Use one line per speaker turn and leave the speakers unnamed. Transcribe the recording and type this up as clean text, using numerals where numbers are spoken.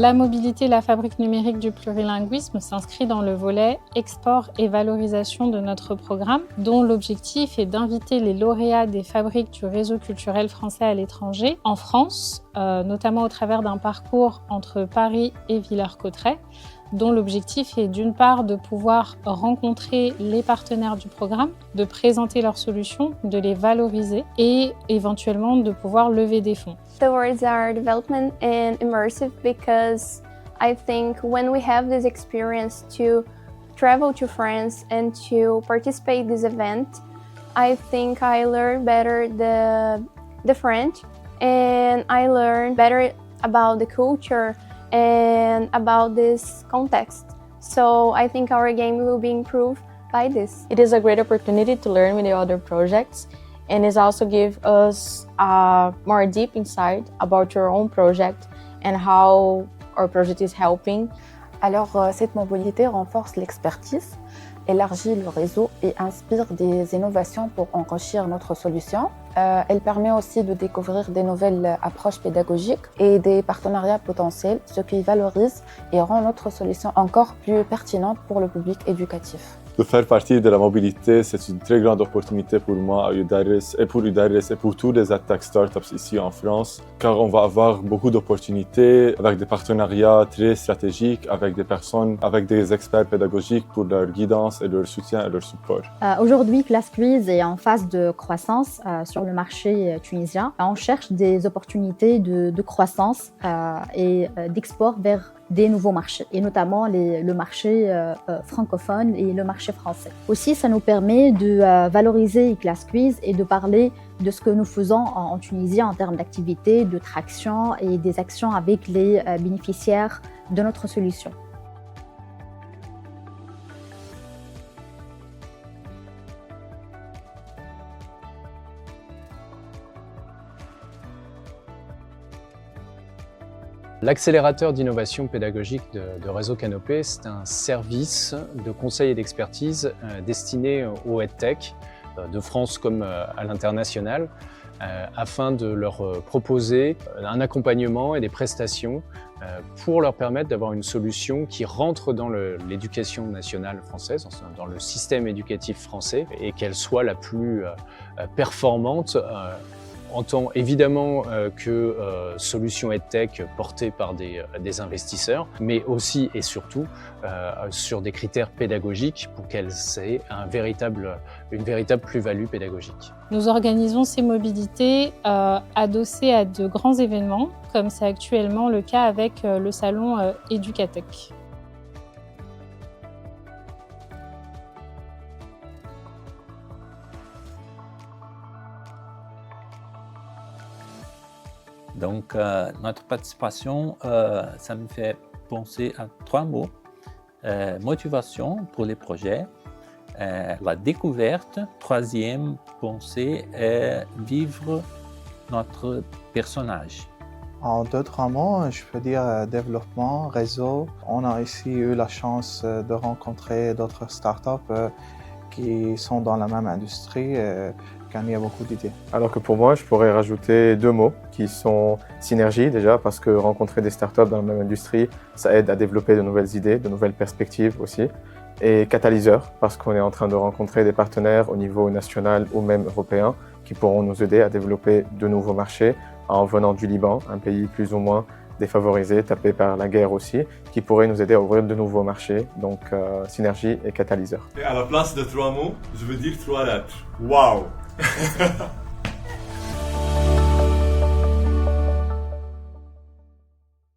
La mobilité, la fabrique numérique du plurilinguisme s'inscrit dans le volet export et valorisation de notre programme, dont l'objectif est d'inviter les lauréats des fabriques du réseau culturel français à l'étranger, en France, notamment au travers d'un parcours entre Paris et Villers-Cotterêts, dont l'objectif est d'une part de pouvoir rencontrer les partenaires du programme, de présenter leurs solutions, de les valoriser et éventuellement de pouvoir lever des fonds.
The words are development and immersive because I think when we have this experience to travel to France and to participate in this event, I think I learn better the French and I learn better about the culture and about this context. So I think our game will be improved by this.
It is a great opportunity to learn with the other projects, and it also gives us a more deep insight about your own project and how our project is helping.
Alors cette mobilité renforce l'expertise, élargit le réseau et inspire des innovations pour enrichir notre solution. Elle permet aussi de découvrir des nouvelles approches pédagogiques et des partenariats potentiels, ce qui valorise et rend notre solution encore plus pertinente pour le public éducatif.
De faire partie de la mobilité, c'est une très grande opportunité pour moi à UDARIS et pour tous les attaques startups ici en France, car on va avoir beaucoup d'opportunités avec des partenariats très stratégiques avec des personnes, avec des experts pédagogiques pour leur guidance et leur soutien et leur support.
Aujourd'hui, ClassQuiz est en phase de croissance sur le marché tunisien. On cherche des opportunités de croissance et d'export vers des nouveaux marchés, et notamment le marché francophone et le marché français. Aussi, ça nous permet de valoriser ClassQuiz et de parler de ce que nous faisons en Tunisie en termes d'activités, de traction et des actions avec les bénéficiaires de notre solution.
L'accélérateur d'innovation pédagogique de Réseau Canopé, c'est un service de conseil et d'expertise destiné aux EdTech de France comme à l'international, afin de leur proposer un accompagnement et des prestations pour leur permettre d'avoir une solution qui rentre dans l'éducation nationale française, dans le système éducatif français, et qu'elle soit la plus performante en tant évidemment que solution EdTech portée par des investisseurs, mais aussi et surtout sur des critères pédagogiques pour qu'elle ait une véritable plus-value pédagogique.
Nous organisons ces mobilités adossées à de grands événements, comme c'est actuellement le cas avec le salon Educatech.
Donc, notre participation, ça me fait penser à 3 mots. Motivation pour les projets, la découverte, 3e pensée, vivre notre personnage.
En 2-3 mots, je peux dire développement, réseau. On a ici eu la chance de rencontrer d'autres startups qui sont dans la même industrie. Il y a beaucoup d'idées.
Alors que pour moi, je pourrais rajouter 2 mots qui sont synergie déjà, parce que rencontrer des startups dans la même industrie, ça aide à développer de nouvelles idées, de nouvelles perspectives aussi. Et catalyseur, parce qu'on est en train de rencontrer des partenaires au niveau national ou même européen qui pourront nous aider à développer de nouveaux marchés en venant du Liban, un pays plus ou moins défavorisé, tapé par la guerre aussi, qui pourrait nous aider à ouvrir de nouveaux marchés. Donc synergie et catalyseur.
Et à la place de 3 mots, je veux dire 3 lettres. Waouh!